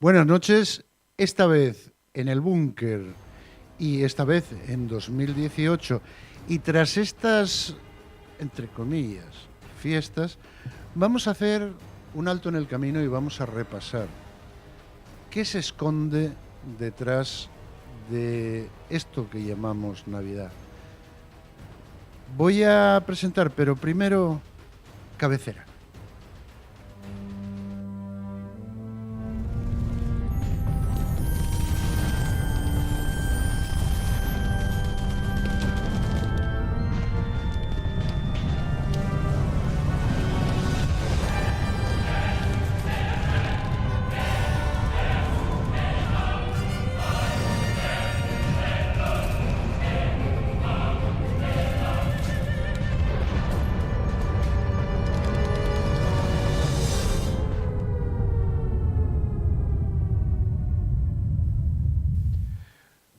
Buenas noches, esta vez en el búnker y esta vez en 2018. Y tras estas, entre comillas, fiestas, vamos a hacer un alto en el camino y vamos a repasar qué se esconde detrás de esto que llamamos Navidad. Voy a presentar, pero primero, cabecera.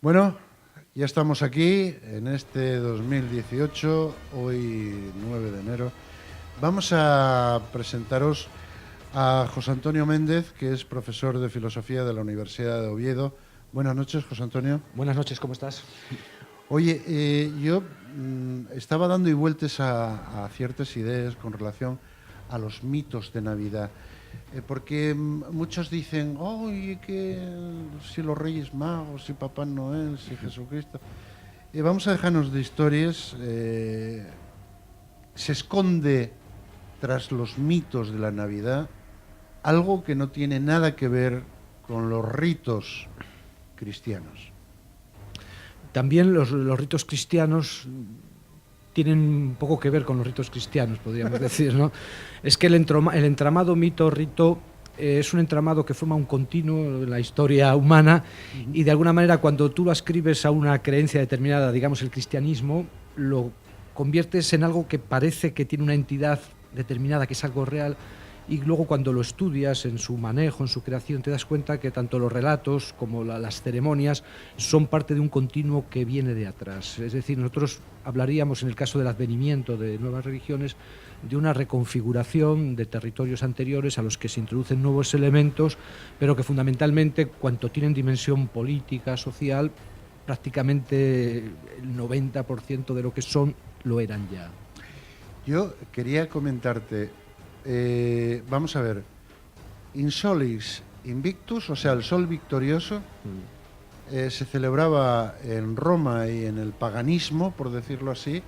Bueno, ya estamos aquí en este 2018, hoy 9 de enero. Vamos a presentaros a José Antonio Méndez, que es profesor de Filosofía de la Universidad de Oviedo. Buenas noches, José Antonio. Buenas noches, ¿cómo estás? Oye, yo estaba dando y vueltas a ciertas ideas con relación a los mitos de Navidad. Porque muchos dicen, oye, que si los Reyes Magos, si Papá Noel, si Jesucristo. Vamos a dejarnos de historias. Se esconde tras los mitos de la Navidad algo que no tiene nada que ver con los ritos cristianos. También los ritos cristianos tienen poco que ver con los ritos cristianos, podríamos decir, ¿no? Es que el entramado mito-rito es un entramado que forma un continuo en la historia humana y de alguna manera cuando tú lo ascribes a una creencia determinada, digamos el cristianismo, lo conviertes en algo que parece que tiene una entidad determinada, que es algo real, y luego cuando lo estudias en su manejo, en su creación, te das cuenta que tanto los relatos como las ceremonias son parte de un continuo que viene de atrás. Es decir, nosotros hablaríamos, en el caso del advenimiento de nuevas religiones, de una reconfiguración de territorios anteriores a los que se introducen nuevos elementos, pero que fundamentalmente, cuanto tienen dimensión política, social, prácticamente el 90% de lo que son, lo eran ya. Yo quería comentarte, vamos a ver, Insolis Invictus, o sea, el sol victorioso, se celebraba en Roma y en el paganismo, por decirlo así,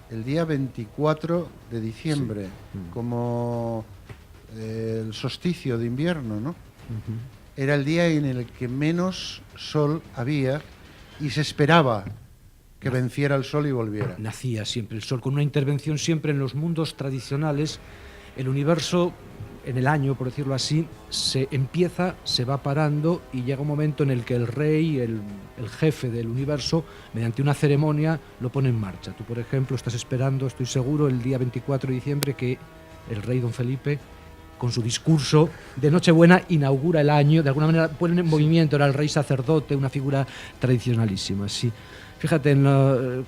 el día 24 de diciembre, sí, como el solsticio de invierno, ¿no? Era el día en el que menos sol había y se esperaba que venciera el sol y volviera. Nacía siempre el sol, con una intervención siempre en los mundos tradicionales. El universo, en el año, por decirlo así, se empieza, se va parando y llega un momento en el que el rey, el jefe del universo, mediante una ceremonia, lo pone en marcha. Tú, por ejemplo, estás esperando, estoy seguro, el día 24 de diciembre que el rey don Felipe, con su discurso de Nochebuena, inaugura el año, de alguna manera pone en movimiento, era el rey sacerdote, una figura tradicionalísima, sí. Fíjate,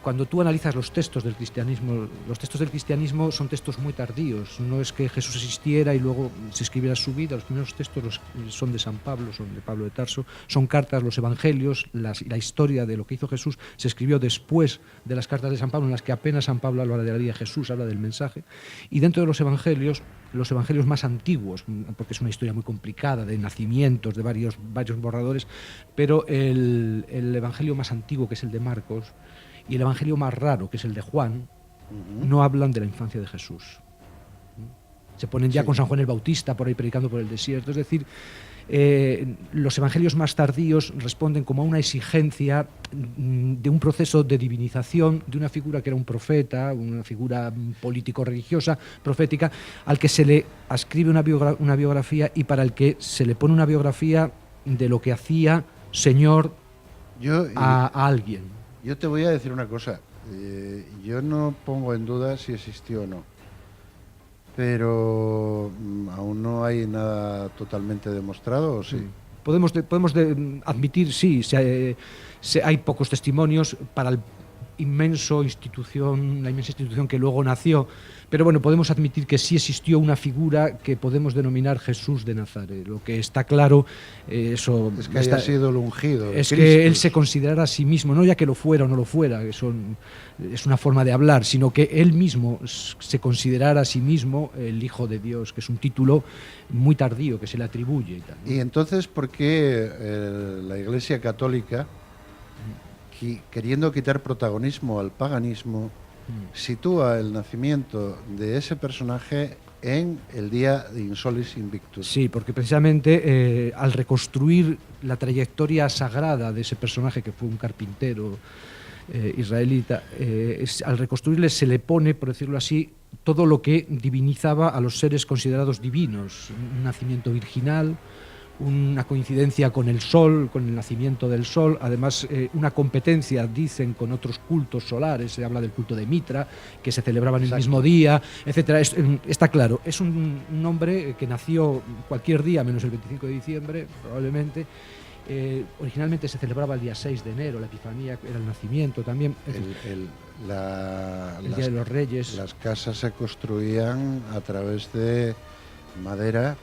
cuando tú analizas los textos del cristianismo son textos muy tardíos. No es que Jesús existiera y luego se escribiera su vida. Los primeros textos son de San Pablo, son de Pablo de Tarso. Son cartas, los evangelios, la historia de lo que hizo Jesús se escribió después de las cartas de San Pablo, en las que apenas San Pablo habla de la vida de Jesús, habla del mensaje. Y dentro de los evangelios más antiguos, porque es una historia muy complicada de nacimientos, de varios borradores, pero el evangelio más antiguo, que es el de Marcos, y el evangelio más raro, que es el de Juan, no hablan de la infancia de Jesús. Se ponen ya con San Juan el Bautista por ahí predicando por el desierto. Es decir, los evangelios más tardíos responden como a una exigencia de un proceso de divinización de una figura que era un profeta, una figura político-religiosa, profética, al que se le ascribe una biografía y para el que se le pone una biografía de lo que hacía Señor a alguien. Yo te voy a decir una cosa, yo no pongo en duda si existió o no, pero aún no hay nada totalmente demostrado, ¿o sí? Podemos admitir, sí, hay pocos testimonios para inmensa institución que luego nació. Pero bueno, podemos admitir que sí existió una figura que podemos denominar Jesús de Nazaret. Lo que está claro, eso es que haya sido el ungido. Es que él se considerara a sí mismo, no ya que lo fuera o no lo fuera, eso es una forma de hablar, sino que él mismo se considerara a sí mismo el Hijo de Dios, que es un título muy tardío que se le atribuye. Y tal, ¿no? Y entonces, ¿por qué la Iglesia Católica, queriendo quitar protagonismo al paganismo, sitúa el nacimiento de ese personaje en el día de Insolis Invictus? Sí, porque precisamente al reconstruir la trayectoria sagrada de ese personaje, que fue un carpintero israelita, al reconstruirle se le pone, por decirlo así, todo lo que divinizaba a los seres considerados divinos: un nacimiento virginal, una coincidencia con el sol, con el nacimiento del sol, además una competencia, dicen, con otros cultos solares. Se habla del culto de Mitra, que se celebraba en el mismo día, etcétera. Está claro, es un hombre que nació cualquier día menos el 25 de diciembre, probablemente. Originalmente se celebraba el día 6 de enero, la Epifanía era el nacimiento también. El Día de los Reyes. Las casas se construían a través de madera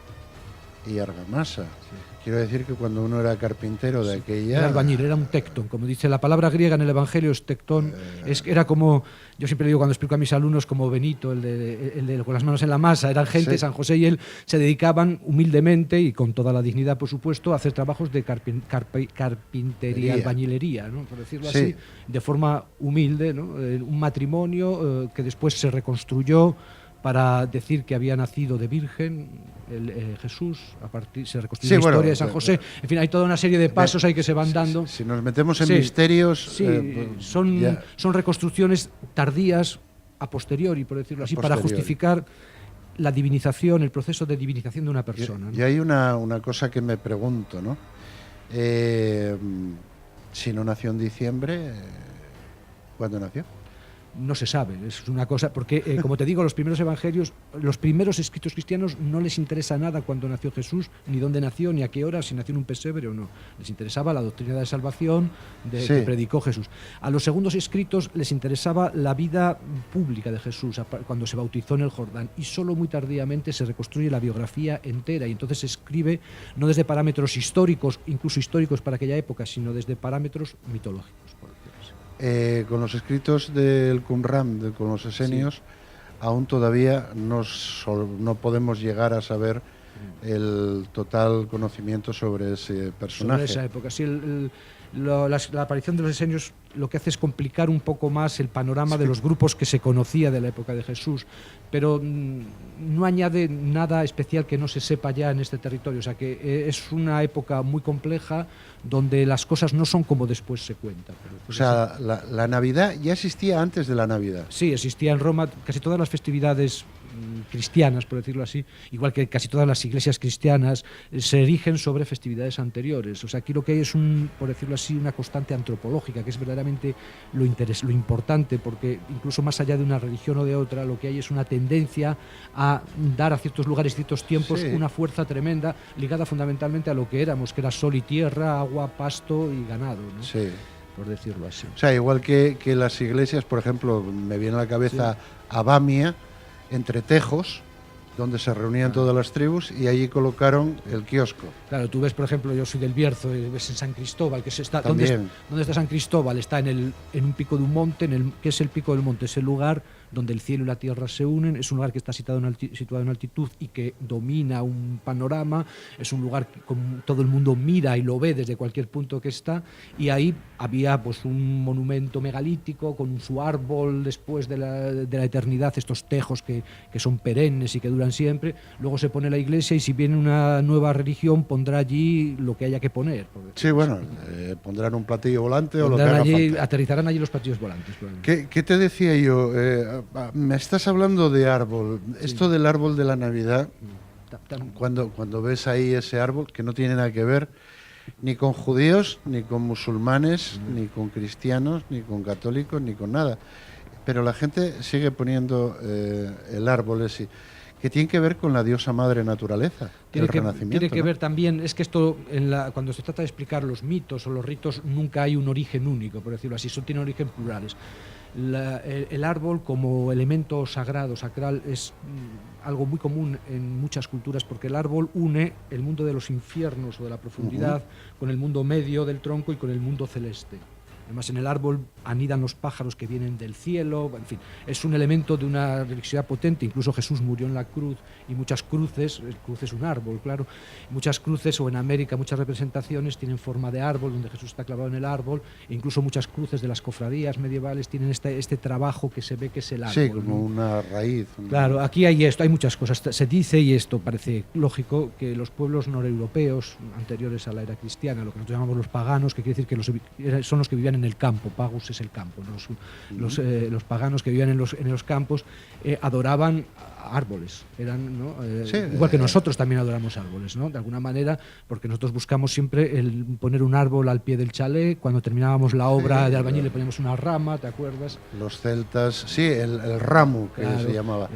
y argamasa. Sí. Quiero decir que cuando uno era carpintero de aquella... Era albañil, era un tectón, como dice la palabra griega en el Evangelio, es tectón. Era como, yo siempre digo cuando explico a mis alumnos, como Benito, el de con las manos en la masa. Eran gente, sí. San José y él se dedicaban humildemente y con toda la dignidad, por supuesto, a hacer trabajos de carpintería, albañilería, ¿no? Por decirlo sí. así, de forma humilde, ¿no? Un matrimonio que después se reconstruyó para decir que había nacido de virgen Jesús, se reconstruyó la historia de San José. En fin, hay toda una serie de pasos ahí que se van dando. Si nos metemos en misterios... son reconstrucciones tardías, a posteriori, por decirlo así, para justificar la divinización, el proceso de divinización de una persona, ¿no? Y hay una cosa que me pregunto, ¿no? Si no nació en diciembre, ¿cuándo nació? No se sabe, es una cosa, porque como te digo, los primeros evangelios, los primeros escritos cristianos no les interesa nada cuándo nació Jesús, ni dónde nació, ni a qué hora, si nació en un pesebre o no. Les interesaba la doctrina de salvación que predicó Jesús. A los segundos escritos les interesaba la vida pública de Jesús, cuando se bautizó en el Jordán, y solo muy tardíamente se reconstruye la biografía entera, y entonces se escribe no desde parámetros históricos, incluso históricos para aquella época, sino desde parámetros mitológicos. Con los escritos del Qumran, con los esenios, aún todavía no podemos llegar a saber el total conocimiento sobre ese personaje. Sobre esa época, sí. La aparición de los esenios lo que hace es complicar un poco más el panorama de los grupos que se conocía de la época de Jesús, pero no añade nada especial que no se sepa ya en este territorio. O sea que es una época muy compleja donde las cosas no son como después se cuentan. O sea, la Navidad ya existía antes de la Navidad. Sí, existía en Roma. Casi todas las festividades cristianas, por decirlo así, igual que casi todas las iglesias cristianas, se erigen sobre festividades anteriores. O sea, aquí lo que hay es, por decirlo así, una constante antropológica, que es verdaderamente lo importante, porque incluso más allá de una religión o de otra, lo que hay es una tendencia a dar a ciertos lugares, ciertos tiempos, una fuerza tremenda, ligada fundamentalmente a lo que éramos, que era sol y tierra, agua, pasto y ganado, ¿no? Sí. Por decirlo así. O sea, igual que las iglesias, por ejemplo, me viene a la cabeza Abamia, entre tejos, donde se reunían todas las tribus, y allí colocaron el kiosco. Claro, tú ves, por ejemplo, yo soy del Bierzo, y ves en San Cristóbal, que está ¿Dónde está San Cristóbal? Está en un pico de un monte, ¿qué es el pico del monte? Es el lugar donde el cielo y la tierra se unen, es un lugar que está situado en altitud y que domina un panorama, es un lugar que todo el mundo mira y lo ve desde cualquier punto que está, y ahí había pues un monumento megalítico con su árbol después de la eternidad, estos tejos que son perennes y que duran siempre. Luego se pone la iglesia y si viene una nueva religión pondrá allí lo que haya que poner. Sí, bueno, pondrán un platillo volante o lo que haga falta. Aterrizarán allí los platillos volantes. ¿Qué te decía yo? Me estás hablando de árbol. Sí. Esto del árbol de la Navidad, cuando ves ahí ese árbol, que no tiene nada que ver ni con judíos, ni con musulmanes, ni con cristianos, ni con católicos, ni con nada. Pero la gente sigue poniendo el árbol ese. que tiene que ver con la diosa madre naturaleza, el renacimiento. Tiene que ¿no? ver también, es que esto, cuando se trata de explicar los mitos o los ritos, nunca hay un origen único, por decirlo así, tienen origen plurales. El árbol como elemento sagrado, sacral, es algo muy común en muchas culturas, porque el árbol une el mundo de los infiernos o de la profundidad con el mundo medio del tronco y con el mundo celeste. Además, en el árbol anidan los pájaros que vienen del cielo, en fin, es un elemento de una religiosidad potente. Incluso Jesús murió en la cruz y muchas cruces, el cruz es un árbol, claro, muchas cruces, o en América muchas representaciones tienen forma de árbol, donde Jesús está clavado en el árbol, e incluso muchas cruces de las cofradías medievales tienen este trabajo que se ve que es el árbol. Sí, como una raíz. Claro, aquí hay esto, hay muchas cosas. Se dice, y esto parece lógico, que los pueblos noreuropeos anteriores a la era cristiana, lo que nosotros llamamos los paganos, que quiere decir que son los que vivían en el campo, pagus es el campo, ¿no? Los paganos que vivían en los campos adoraban árboles, eran, ¿no? Sí, igual que nosotros también adoramos árboles, ¿no? De alguna manera, porque nosotros buscamos siempre el poner un árbol al pie del chalet. Cuando terminábamos la obra de albañil le poníamos una rama, ¿te acuerdas? Los celtas, sí, el ramo que Claro, se llamaba.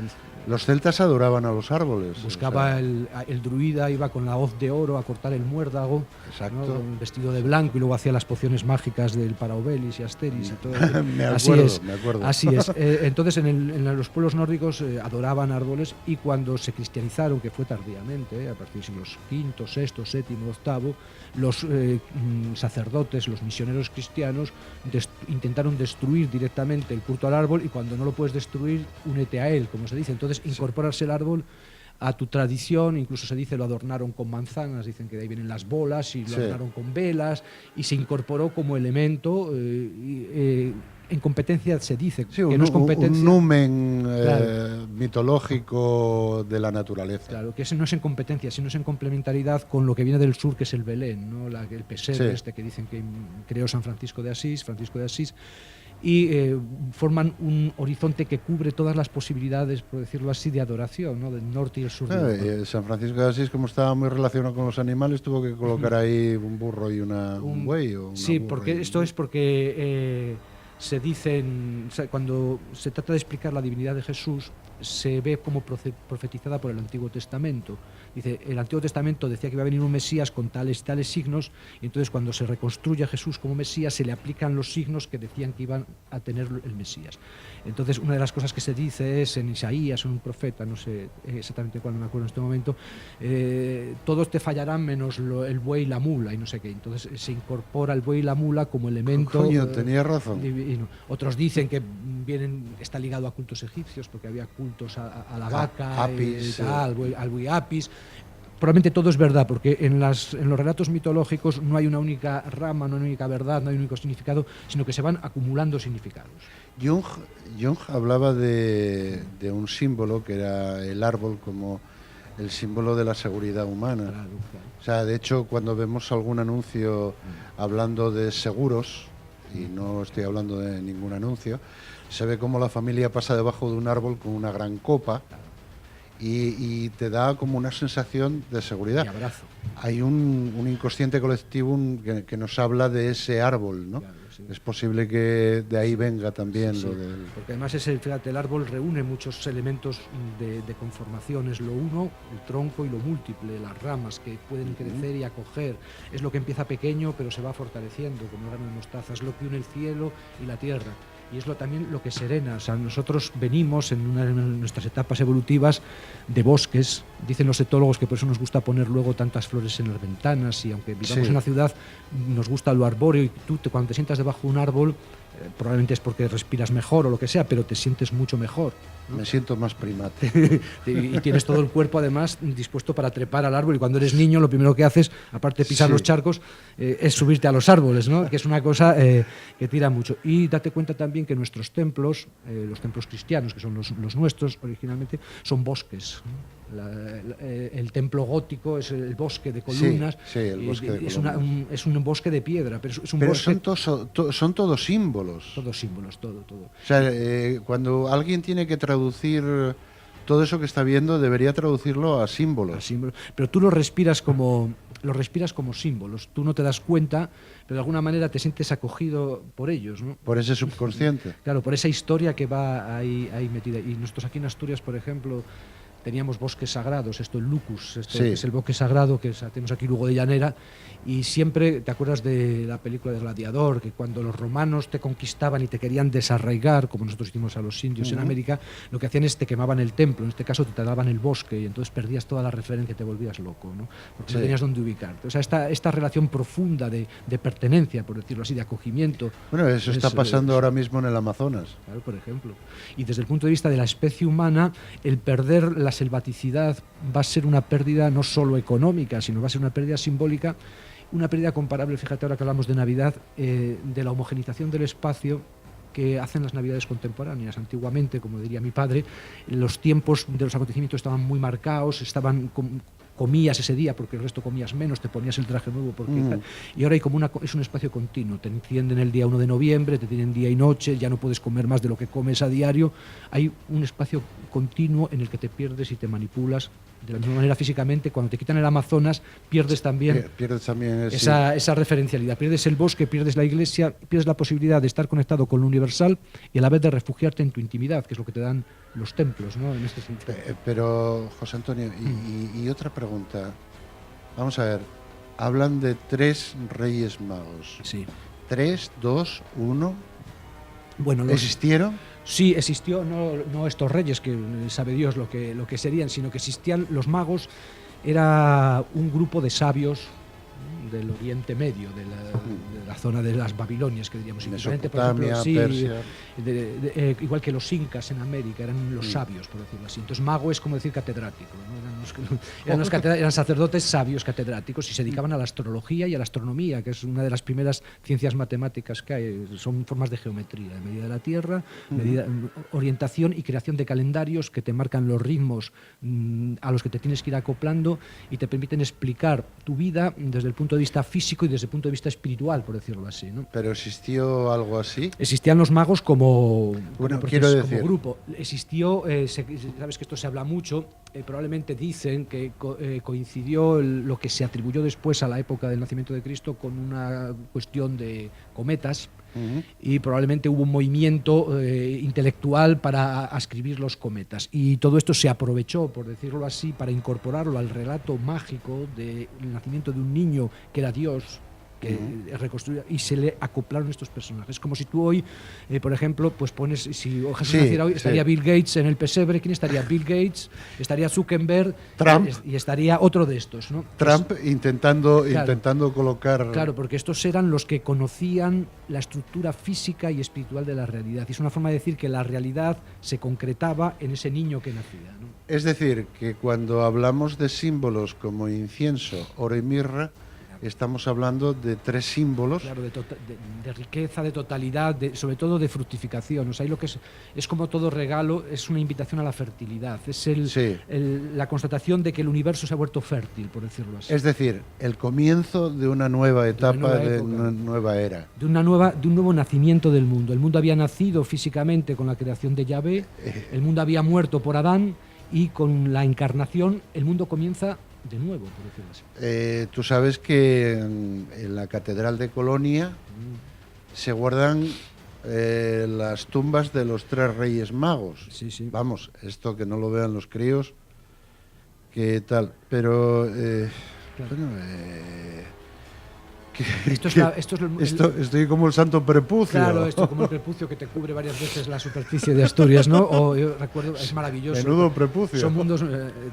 Los celtas adoraban a los árboles. Buscaba, o sea, el druida iba con la hoz de oro a cortar el muérdago, Exacto. ¿no? Vestido de blanco, y luego hacía las pociones mágicas del Paraobelis y Asteris y todo. me Así acuerdo, es, me acuerdo. así es. Entonces, en los pueblos nórdicos adoraban árboles, y cuando se cristianizaron, que fue tardíamente, a partir de siglos V, VI, VII, VIII, los sacerdotes, los misioneros cristianos intentaron destruir directamente el culto al árbol, y cuando no lo puedes destruir, únete a él, como se dice. Entonces, incorporarse el árbol a tu tradición, incluso se dice lo adornaron con manzanas, dicen que de ahí vienen las bolas, y lo adornaron con velas, y se incorporó como elemento. En competencia se dice Sí, que no es competencia. Un numen Claro. mitológico de la naturaleza. Claro, que ese no es en competencia, sino es en complementariedad con lo que viene del sur, que es el Belén, ¿no? El pesebre que dicen que creó Francisco de Asís, y forman un horizonte que cubre todas las posibilidades, por decirlo así, de adoración, ¿no? Del norte y el sur. San Francisco de Asís, como estaba muy relacionado con los animales, tuvo que colocar ahí un burro y un buey. O una sí, burra porque esto es porque se dicen, o sea, cuando se trata de explicar la divinidad de Jesús, se ve como profetizada por el Antiguo Testamento. Dice, el Antiguo Testamento decía que iba a venir un Mesías con tales y tales signos, y entonces cuando se reconstruye a Jesús como Mesías, se le aplican los signos que decían que iban a tener el Mesías. Entonces, una de las cosas que se dice es, en Isaías, en un profeta, no sé exactamente cuál, no me acuerdo en este momento, todos te fallarán menos el buey y la mula, y no sé qué. Entonces se incorpora el buey y la mula como elemento. Coño, tenía razón. Divino. Otros dicen que está ligado a cultos egipcios, porque había cultos a la vaca, Apis, al buey Apis. Probablemente todo es verdad, porque en los relatos mitológicos no hay una única rama, no hay una única verdad, no hay un único significado, sino que se van acumulando significados. Jung hablaba de un símbolo que era el árbol como el símbolo de la seguridad humana. Claro. O sea, de hecho, cuando vemos algún anuncio hablando de seguros, y no estoy hablando de ningún anuncio, se ve como la familia pasa debajo de un árbol con una gran copa, y te da como una sensación de seguridad. Y abrazo. Hay un inconsciente colectivo que nos habla de ese árbol, ¿no? Claro, sí. Es posible que de ahí venga también Sí, lo del... porque además fíjate, el árbol reúne muchos elementos de conformación. Es lo uno, el tronco, y lo múltiple, las ramas que pueden crecer y acoger. Es lo que empieza pequeño pero se va fortaleciendo, como el grano de mostaza. Es lo que une el cielo y la tierra. Y es también lo que serena. O sea, nosotros venimos en una de nuestras etapas evolutivas de bosques. Dicen los etólogos que por eso nos gusta poner luego tantas flores en las ventanas, y aunque vivamos en la ciudad, nos gusta lo arbóreo, y tú cuando te sientas debajo de un árbol, probablemente es porque respiras mejor o lo que sea, pero te sientes mucho mejor, ¿no? Me siento más primate. Y tienes todo el cuerpo además dispuesto para trepar al árbol, y cuando eres niño lo primero que haces, aparte de pisar los charcos, es subirte a los árboles, ¿no? Que es una cosa que tira mucho. Y date cuenta también que nuestros templos, los templos cristianos, que son los nuestros originalmente, son bosques, ¿no? El templo gótico es el bosque de columnas. Sí, el bosque de columnas. Es un bosque de piedra, pero es un pero bosque... son todos símbolos. Todos símbolos, todo. O sea, cuando alguien tiene que traducir todo eso que está viendo, debería traducirlo a símbolos. Pero tú lo respiras como símbolos. Tú no te das cuenta, pero de alguna manera te sientes acogido por ellos, ¿no? Por ese subconsciente. Claro, por esa historia que va ahí metida. Y nosotros aquí en Asturias, por ejemplo, teníamos bosques sagrados, esto el Lucus, Sí. que es el bosque sagrado que tenemos aquí Lugo de Llanera, y siempre te acuerdas de la película de Gladiador, que cuando los romanos te conquistaban y te querían desarraigar, como nosotros hicimos a los indios en América, lo que hacían es te quemaban el templo, en este caso te talaban el bosque, y entonces perdías toda la referencia, te volvías loco, ¿no? Porque no tenías dónde ubicarte. O sea, esta relación profunda de pertenencia, por decirlo así, de acogimiento. Bueno, eso está pasando ahora mismo en el Amazonas. Claro, por ejemplo. Y desde el punto de vista de la especie humana, el perder la selvaticidad va a ser una pérdida no solo económica, sino va a ser una pérdida simbólica, una pérdida comparable, fíjate ahora que hablamos de Navidad, de la homogenización del espacio que hacen las Navidades contemporáneas. Antiguamente, como diría mi padre, los tiempos de los acontecimientos estaban muy marcados, comías ese día porque el resto comías menos, te ponías el traje nuevo porque y ahora hay como es un espacio continuo, te encienden el día 1 de noviembre, te tienen día y noche, ya no puedes comer más de lo que comes a diario, hay un espacio continuo en el que te pierdes y te manipulas de la misma manera físicamente. Cuando te quitan el Amazonas pierdes también esa referencialidad, pierdes el bosque, pierdes la iglesia, pierdes la posibilidad de estar conectado con lo universal y a la vez de refugiarte en tu intimidad, que es lo que te dan los templos, ¿no? En este sentido. Pero, José Antonio, y otra pregunta. Vamos a ver, hablan de 3 Reyes Magos. Sí. 3, 2, 1. Bueno, ¿existieron? Sí, existió, no estos reyes, que sabe Dios lo que serían, sino que existían los magos. Era un grupo de sabios del Oriente Medio, de la zona de las Babilonias, que diríamos. Mesopotamia, por ejemplo, Persia. Igual que los incas en América, eran los sabios, por decirlo así. Entonces, mago es como decir catedrático, ¿no? Eran sacerdotes sabios catedráticos y se dedicaban a la astrología y a la astronomía, que es una de las primeras ciencias matemáticas que hay. Son formas de geometría, de medida de la Tierra, orientación y creación de calendarios que te marcan los ritmos a los que te tienes que ir acoplando y te permiten explicar tu vida desde el punto de vista físico y desde el punto de vista espiritual, por decirlo así, ¿no? ¿Pero existió algo así? Existían los magos como grupo. Existió, sabes que esto se habla mucho, probablemente dicen que coincidió lo que se atribuyó después a la época del nacimiento de Cristo con una cuestión de cometas. Y probablemente hubo un movimiento intelectual para ascribir los cometas, y todo esto se aprovechó, por decirlo así, para incorporarlo al relato mágico del nacimiento de un niño que era Dios, que reconstruía, y se le acoplaron estos personajes. Como si tú hoy, por ejemplo, pues pones, si Jesús naciera hoy, estaría Bill Gates en el pesebre. ¿Quién estaría? Bill Gates, estaría Zuckerberg, Trump, y estaría otro de estos, ¿no? Trump, pues, intentando colocar... Claro, porque estos eran los que conocían la estructura física y espiritual de la realidad. Y es una forma de decir que la realidad se concretaba en ese niño que nacía, ¿no? Es decir, que cuando hablamos de símbolos como incienso, oro y mirra, estamos hablando de 3 símbolos. Claro, de riqueza, de totalidad, sobre todo de fructificación. O sea, ahí lo que es como todo regalo, es una invitación a la fertilidad. Es la constatación de que el universo se ha vuelto fértil, por decirlo así. Es decir, el comienzo de una nueva etapa, de una nueva era. De un nuevo nacimiento del mundo. El mundo había nacido físicamente con la creación de Yahvé, el mundo había muerto por Adán, y con la encarnación el mundo comienza de nuevo, por decirlo así. Tú sabes que en la Catedral de Colonia se guardan las tumbas de los 3 Reyes Magos. Sí. Vamos, esto que no lo vean los críos, que tal. Pero, claro. Bueno, estoy como el santo prepucio. Claro, esto como el prepucio que te cubre varias veces la superficie de Asturias, ¿no? O yo recuerdo, es maravilloso. Menudo prepucio. Son mundos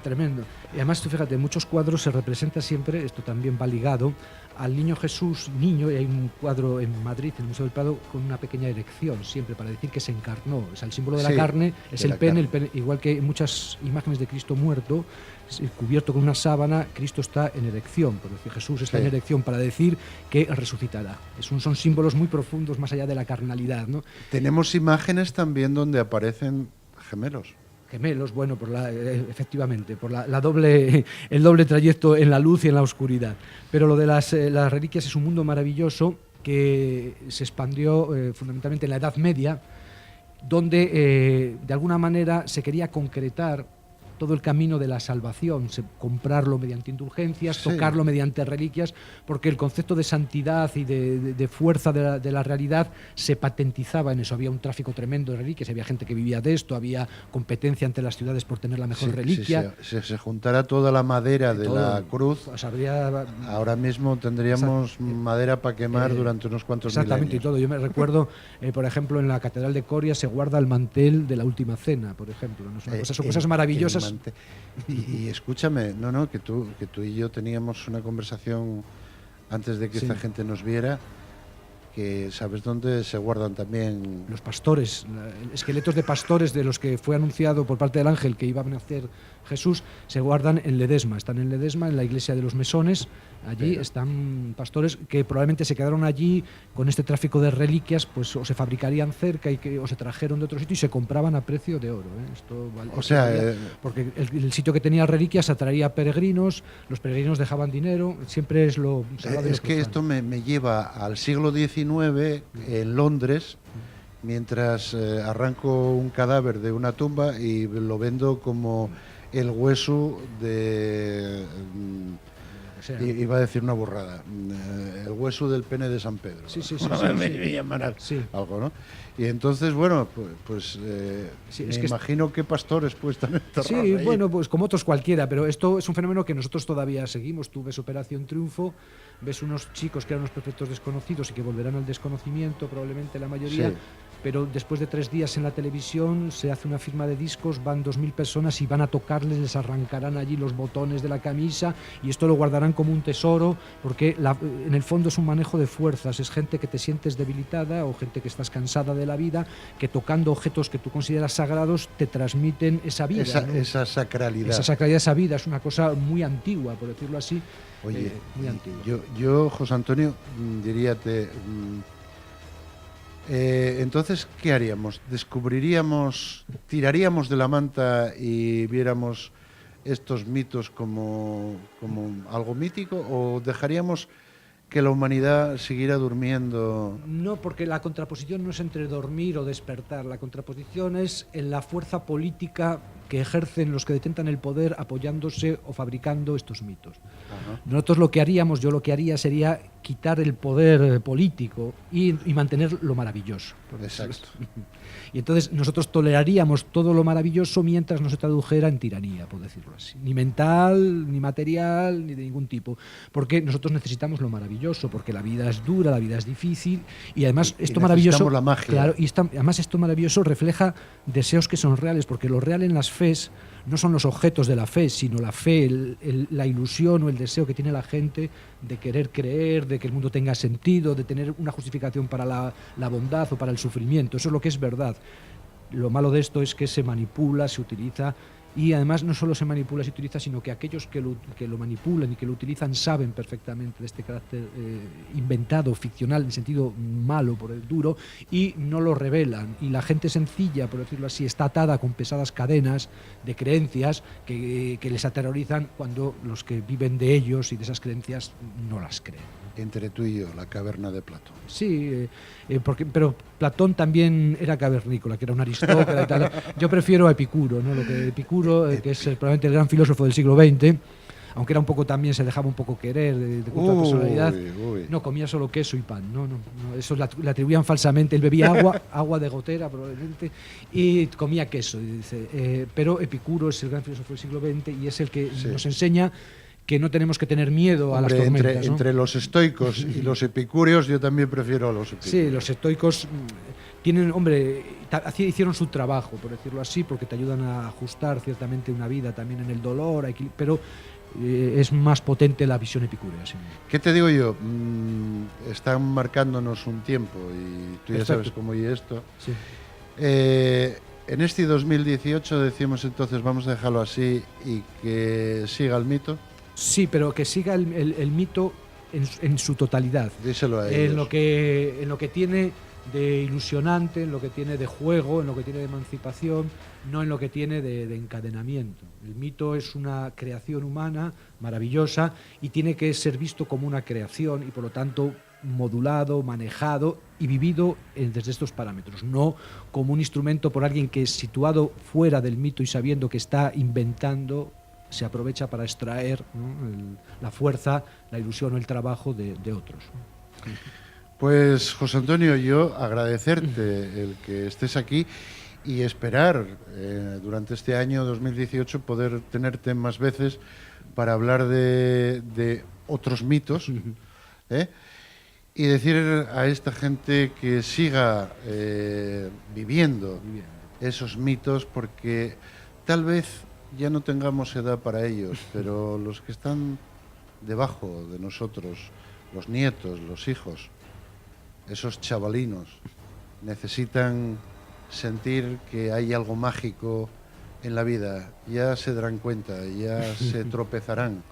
tremendos. Y además, tú fíjate, en muchos cuadros se representa siempre, esto también va ligado, al niño Jesús, niño, y hay un cuadro en Madrid, en el Museo del Prado, con una pequeña erección, siempre para decir que se encarnó. O sea, el símbolo de la carne es el pene, igual que en muchas imágenes de Cristo muerto, cubierto con una sábana, Cristo está en erección, por decir, Jesús está en erección, para decir que resucitará. Son símbolos muy profundos, más allá de la carnalidad, ¿no? Tenemos imágenes también donde aparecen gemelos. Gemelos, bueno, efectivamente, por el doble trayecto en la luz y en la oscuridad. Pero lo de las reliquias es un mundo maravilloso que se expandió fundamentalmente en la Edad Media, donde de alguna manera se quería concretar todo el camino de la salvación, comprarlo mediante indulgencias, tocarlo mediante reliquias, porque el concepto de santidad y de fuerza de la realidad se patentizaba en eso. Había un tráfico tremendo de reliquias, había gente que vivía de esto, había competencia entre las ciudades por tener la mejor reliquia. Si se juntara toda la madera de la cruz, pues ahora mismo tendríamos madera para quemar durante unos cuantos exactamente, milenios. Y todo. Yo me recuerdo, por ejemplo, en la Catedral de Coria se guarda el mantel de la Última Cena, por ejemplo. ¿No? Son cosas maravillosas. Y escúchame, que tú y yo teníamos una conversación antes de que esta gente nos viera, que ¿sabes dónde se guardan también? Los pastores, esqueletos de pastores de los que fue anunciado por parte del ángel que iba a nacer Jesús, se guardan en Ledesma. Están en Ledesma, en la iglesia de los Mesones. Allí están pastores que probablemente se quedaron allí con este tráfico de reliquias, pues o se fabricarían cerca o se trajeron de otro sitio y se compraban a precio de oro. Esto porque el sitio que tenía reliquias atraía peregrinos, los peregrinos dejaban dinero, siempre es lo... es que esto me lleva al siglo XIX en Londres, mientras arranco un cadáver de una tumba y lo vendo como el hueso de... iba a decir una burrada, el hueso del pene de San Pedro. Me llamarán algo, ¿no? Y entonces, bueno, pues me imagino qué pastores pues están enterrados. Sí, ahí. Bueno, pues como otros cualquiera, pero esto es un fenómeno que nosotros todavía seguimos. Tú ves Operación Triunfo, ves unos chicos que eran unos perfectos desconocidos y que volverán al desconocimiento, probablemente la mayoría. Sí. Pero después de 3 días en la televisión se hace una firma de discos, van 2.000 personas y van a tocarles, les arrancarán allí los botones de la camisa y esto lo guardarán como un tesoro, porque en el fondo es un manejo de fuerzas, es gente que te sientes debilitada o gente que estás cansada de la vida, que tocando objetos que tú consideras sagrados te transmiten esa vida. Esa sacralidad. Esa sacralidad, esa vida, es una cosa muy antigua, por decirlo así. Oye, muy antigua. Yo, José Antonio, diríate... entonces, ¿qué haríamos? ¿Tiraríamos de la manta y viéramos estos mitos como algo mítico o dejaríamos que la humanidad siguiera durmiendo? No, porque la contraposición no es entre dormir o despertar, la contraposición es en la fuerza política que ejercen los que detentan el poder apoyándose o fabricando estos mitos. Ajá. Nosotros yo lo que haría sería quitar el poder político y mantener lo maravilloso. Exacto. Y entonces nosotros toleraríamos todo lo maravilloso mientras no se tradujera en tiranía, por decirlo así. Ni mental, ni material, ni de ningún tipo. Porque nosotros necesitamos lo maravilloso, porque la vida es dura, la vida es difícil, y además esto maravilloso... la magia. Claro, y además esto maravilloso refleja deseos que son reales, porque lo real en las fes no son los objetos de la fe, sino la fe, la ilusión o el deseo que tiene la gente de querer creer, de que el mundo tenga sentido, de tener una justificación para la bondad o para el sufrimiento. Eso es lo que es verdad. Lo malo de esto es que se manipula, se utiliza, y además no solo se manipula y se utiliza, sino que aquellos que lo manipulan y que lo utilizan saben perfectamente de este carácter inventado, ficcional, en sentido malo, por el duro, y no lo revelan. Y la gente sencilla, por decirlo así, está atada con pesadas cadenas de creencias que les aterrorizan cuando los que viven de ellos y de esas creencias no las creen. Entre tú y yo, la caverna de Platón. Sí, pero Platón también era cavernícola, que era un aristócrata y tal. Yo prefiero a Epicuro, ¿no? Epicuro, que es probablemente el gran filósofo del siglo XX, aunque era un poco también, se dejaba un poco querer, de culto a personalidad. No, comía solo queso y pan, no, eso le atribuían falsamente. Él bebía agua de gotera probablemente, y comía queso. Y dice, pero Epicuro es el gran filósofo del siglo XX y es el que nos enseña que no tenemos que que miedo a las tormentas. Entre los estoicos y los epicúreos, yo también prefiero a los epicúreos. Sí, los estoicos tienen, hicieron su trabajo, por decirlo así, porque te ayudan a ajustar ciertamente una vida también en el dolor, pero es más potente la visión epicúrea. Sí. ¿Qué te digo yo? Están marcándonos un tiempo y tú ya sabes cómo y esto. Sí. En este 2018 decimos entonces vamos a dejarlo así y que siga el mito. Sí, pero que siga el mito en su totalidad. Díselo a ellos. En lo que tiene de ilusionante, en lo que tiene de juego, en lo que tiene de emancipación, no en lo que tiene de encadenamiento. El mito es una creación humana maravillosa y tiene que ser visto como una creación y por lo tanto modulado, manejado y vivido desde estos parámetros, no como un instrumento por alguien que, situado fuera del mito y sabiendo que está inventando, se aprovecha para extraer, ¿no?, la fuerza, la ilusión o el trabajo de otros. Pues, José Antonio, yo agradecerte el que estés aquí y esperar durante este año 2018 poder tenerte más veces para hablar de otros mitos, y decir a esta gente que siga viviendo esos mitos, porque tal vez ya no tengamos edad para ellos, pero los que están debajo de nosotros, los nietos, los hijos, esos chavalinos, necesitan sentir que hay algo mágico en la vida. Ya se darán cuenta, ya se tropezarán.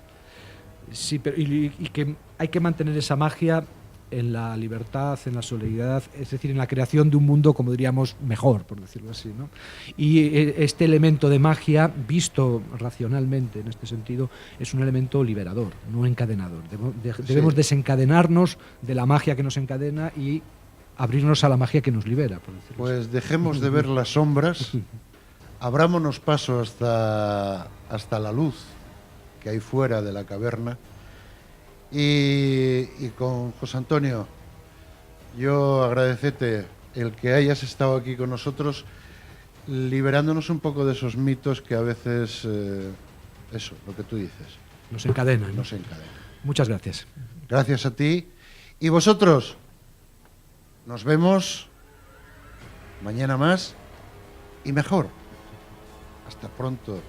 Sí, pero y que hay que mantener esa magia en la libertad, en la solidaridad, es decir, en la creación de un mundo, como diríamos, mejor, por decirlo así, ¿no? Y este elemento de magia, visto racionalmente en este sentido, es un elemento liberador, no encadenador. Debemos desencadenarnos de la magia que nos encadena y abrirnos a la magia que nos libera, por decirlo pues así. Dejemos de ver las sombras, abrámonos paso hasta la luz que hay fuera de la caverna. Y con José Antonio, yo agradecerte el que hayas estado aquí con nosotros, liberándonos un poco de esos mitos que a veces, eso, lo que tú dices, nos encadenan, ¿no? Nos encadenan. Muchas gracias. Gracias a ti. Y vosotros, nos vemos mañana más y mejor. Hasta pronto.